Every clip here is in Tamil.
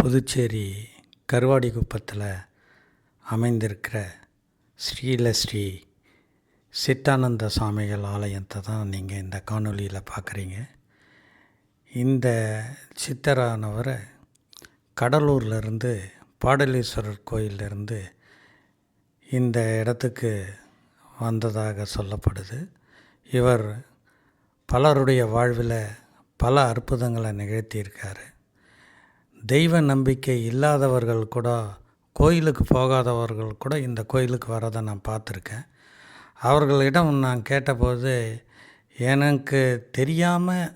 புதுச்சேரி கருவாடிக்குப்பத்தில் அமைந்திருக்கிற ஸ்ரீ சித்தானந்த சாமிகள் ஆலயத்தை தான் நீங்கள் இந்த காணொளியில் பார்க்குறீங்க. இந்த சித்தரானவர் கடலூர்லேருந்து பாடலீஸ்வரர் கோயிலிருந்து இந்த இடத்துக்கு வந்ததாக சொல்லப்படுது. இவர் பலருடைய வாழ்வில் பல அற்புதங்களை நிகழ்த்தியிருக்கார். தெய்வ நம்பிக்கை இல்லாதவர்கள் கூட, கோயிலுக்கு போகாதவர்கள் கூட இந்த கோயிலுக்கு வரதை நான் பார்த்துருக்கேன். அவர்களிடம் நான் கேட்டபோது எனக்கு தெரியாமல்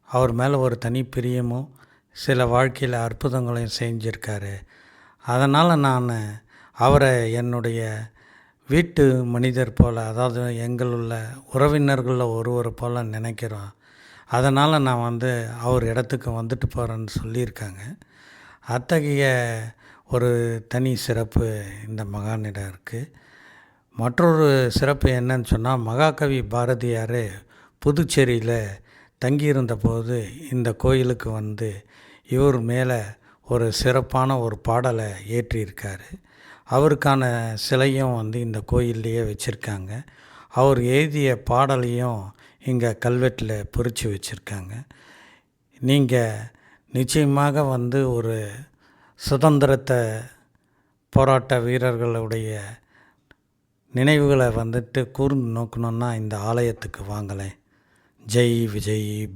அவர் மேலே ஒரு தனி பிரியமும் சில வாழ்க்கையில் அற்புதங்களையும் செஞ்சுருக்காரு. அதனால் நான் அவரை என்னுடைய வீட்டு மனிதர் போல், அதாவது எங்களுள்ள உறவினர்களில் ஒருவர் போல் நினைக்கிறோம். அதனால் நான் அவர் இடத்துக்கு வந்துட்டு போகிறேன்னு சொல்லியிருக்காங்க. அத்தகைய ஒரு தனி சிறப்பு இந்த மகானிடம் இருக்குது. மற்றொரு சிறப்பு என்னன்னு சொன்னால், மகாகவி பாரதியார் புதுச்சேரியில் தங்கியிருந்த போது இந்த கோயிலுக்கு இவர் மேலே ஒரு சிறப்பான ஒரு பாடலை ஏற்றியிருக்கார். அவருக்கான சிலையும் இந்த கோயில்லையே வச்சுருக்காங்க. அவர் எழுதிய பாடலையும் இங்கே கல்வெட்டில் பொறிச்சு வச்சுருக்காங்க. நீங்கள் நிச்சயமாக ஒரு சுதந்திரத்தை போராட்ட வீரர்களுடைய நினைவுகளை கூர்ந்து நோக்கணுன்னா இந்த ஆலயத்துக்கு வாங்களேன். ஜெய் விஜய்.